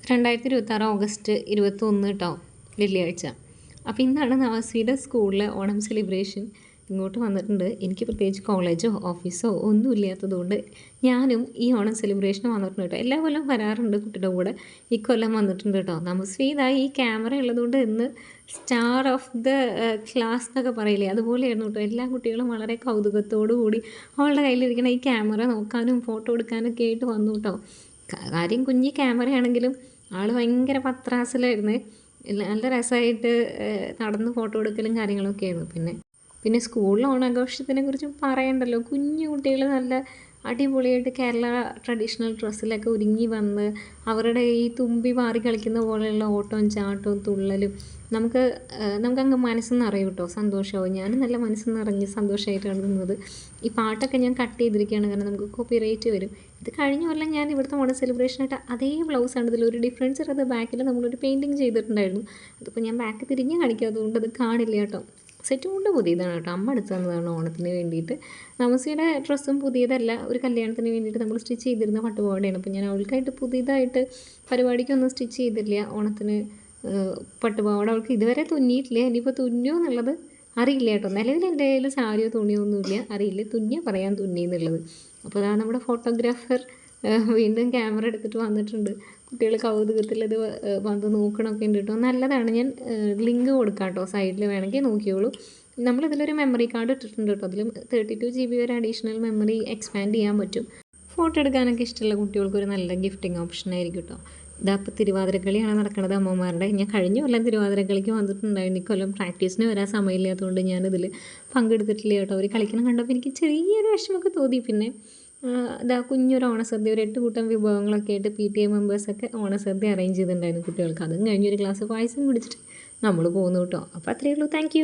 2026 August 21 കേട്ടോ, വെള്ളിയാഴ്ച. അപ്പോൾ ഇന്നാണ് നവാസിയുടെ സ്കൂളിലെ ഓണം സെലിബ്രേഷൻ. ഇങ്ങോട്ട് വന്നിട്ടുണ്ട്. എനിക്ക് പ്രത്യേകിച്ച് കോളേജോ ഓഫീസോ ഒന്നും ഇല്ലാത്തതുകൊണ്ട് ഞാനും ഈ ഓണം സെലിബ്രേഷന് വന്നിട്ടുണ്ട് കേട്ടോ. എല്ലാ കൊല്ലം വരാറുണ്ട് കുട്ടിയുടെ കൂടെ. ഈ കൊല്ലം വന്നിട്ടുണ്ട് കേട്ടോ. നമസ്വീതായി ഈ ക്യാമറ ഉള്ളതുകൊണ്ട് ഇന്ന് സ്റ്റാർ ഓഫ് ദ ക്ലാസ് എന്നൊക്കെ പറയില്ലേ, അതുപോലെയായിരുന്നു കേട്ടോ. എല്ലാ കുട്ടികളും വളരെ കൗതുകത്തോടു കൂടി അവളുടെ കയ്യിലിരിക്കുന്ന ഈ ക്യാമറ നോക്കാനും ഫോട്ടോ എടുക്കാനൊക്കെ ആയിട്ട് വന്നു കേട്ടോ. കാര്യം കുഞ്ഞി ക്യാമറയാണെങ്കിലും ആൾ ഭയങ്കര പത്രാസിലായിരുന്നു. നല്ല രസമായിട്ട് നടന്ന് ഫോട്ടോ എടുക്കലും കാര്യങ്ങളൊക്കെ ആയിരുന്നു. പിന്നെ സ്കൂളിൽ ഓണാഘോഷത്തിനെ കുറിച്ച് പറയണ്ടല്ലോ. കുഞ്ഞു കുട്ടികൾ നല്ല അടിപൊളിയായിട്ട് കേരള ട്രഡീഷണൽ ഡ്രസ്സിലൊക്കെ ഒരുങ്ങി വന്ന് അവരുടെ ഈ തുമ്പി മാറി കളിക്കുന്ന പോലെയുള്ള ഓട്ടവും ചാട്ടവും തുള്ളലും നമുക്കങ്ങ് മനസ്സിൽ നിറയും കേട്ടോ, സന്തോഷമാവും. ഞാനും നല്ല മനസ്സിൽ നിറഞ്ഞ് സന്തോഷമായിട്ടാണ് നിന്നത്. ഈ പാട്ടൊക്കെ ഞാൻ കട്ട് ചെയ്തിരിക്കുകയാണ്, കാരണം നമുക്ക് കോപ്പിറൈറ്റ് വരും. ഇത് കഴിഞ്ഞ കൊല്ലം ഞാൻ ഇവിടുത്തെ ഓണം സെലിബ്രേഷനായിട്ട് അതേ ബ്ലൗസാണ്. ഇതിലൊരു ഡിഫറൻസ് ഉള്ളത് ബാക്കിൽ നമ്മളൊരു പെയിൻറ്റിങ് ചെയ്തിട്ടുണ്ടായിരുന്നു. അതിപ്പോൾ ഞാൻ ബാക്ക് തിരിഞ്ഞ് കാണിക്കാത്തതുകൊണ്ട് അത് കാണില്ല കേട്ടോ. സെറ്റ് കൊണ്ട് പുതിയതാണ് കേട്ടോ, അമ്മ എടുത്തു തന്നതാണ് ഓണത്തിന് വേണ്ടിയിട്ട്. നമസിയുടെ ഡ്രസ്സും പുതിയതല്ല, ഒരു കല്യാണത്തിന് വേണ്ടിയിട്ട് നമ്മൾ സ്റ്റിച്ച് ചെയ്തിരുന്ന പട്ടുപാവാടയാണ്. അപ്പോൾ ഞാൻ അവൾക്കായിട്ട് പുതിയതായിട്ട് പരിപാടിക്കൊന്നും സ്റ്റിച്ച് ചെയ്തില്ല. ഓണത്തിന് പട്ടുപാവാട അവൾക്ക് ഇതുവരെ തുന്നിയിട്ടില്ല. ഇനിയിപ്പോൾ തുന്നിയോ എന്നുള്ളത് അറിയില്ല കേട്ടോ. നിലവിൽ എൻ്റെ കയ്യിൽ സാരിയോ തുണിയോ ഒന്നുമില്ല, അറിയില്ല തുന്നിയോ പറയാൻ തുന്നി എന്നുള്ളത്. അപ്പോൾ അതാണ് നമ്മുടെ ഫോട്ടോഗ്രാഫർ വീണ്ടും ക്യാമറ എടുത്തിട്ട് വന്നിട്ടുണ്ട്. കുട്ടികൾ കൗതുകത്തിൽ ഇത് വന്ന് നോക്കണമൊക്കെ ഉണ്ട് കേട്ടോ. നല്ലതാണ്. ഞാൻ ലിങ്ക് കൊടുക്കാം കേട്ടോ, സൈഡിൽ വേണമെങ്കിൽ നോക്കിയോളൂ. നമ്മളിതിലൊരു മെമ്മറി കാർഡ് ഇട്ടിട്ടുണ്ട് കേട്ടോ. അതിൽ 32 GB വരെ അഡീഷണൽ മെമ്മറി എക്സ്പാൻഡ് ചെയ്യാൻ പറ്റും. ഫോട്ടോ എടുക്കാനൊക്കെ ഇഷ്ടമുള്ള കുട്ടികൾക്ക് ഒരു നല്ല ഗിഫ്റ്റിംഗ് ഓപ്ഷൻ ആയിരിക്കും കേട്ടോ. ഇതപ്പോൾ തിരുവാതിരക്കളിയാണ് നടക്കുന്നത് അമ്മമാരുടെ. ഞാൻ കഴിഞ്ഞ കൊല്ലം തിരുവാതിരക്കളിക്ക് വന്നിട്ടുണ്ടായിരുന്നു. ഇക്കൊല്ലം പ്രാക്ടീസിന് വരാൻ സമയമില്ലാത്തതുകൊണ്ട് ഞാനിതിൽ പങ്കെടുത്തിട്ടില്ല കേട്ടോ. അവർ കളിക്കണം കണ്ടപ്പോൾ എനിക്ക് ചെറിയൊരു വിഷമമൊക്കെ തോന്നി. പിന്നെ കുഞ്ഞൊരു ഓണസദ്യ, ഒരു 8 കൂട്ടം വിഭവങ്ങളൊക്കെ ആയിട്ട് PTA മെമ്പേഴ്സൊക്കെ ഓണസദ്യ അറേഞ്ച് ചെയ്തിട്ടുണ്ടായിരുന്നു കുട്ടികൾക്ക്. അതും കഴിഞ്ഞൊരു ഗ്ലാസ് പായസം കുടിച്ചിട്ട് നമ്മൾ പോകുന്നു കേട്ടോ. അപ്പോൾ അത്രയേ ഉള്ളൂ. താങ്ക്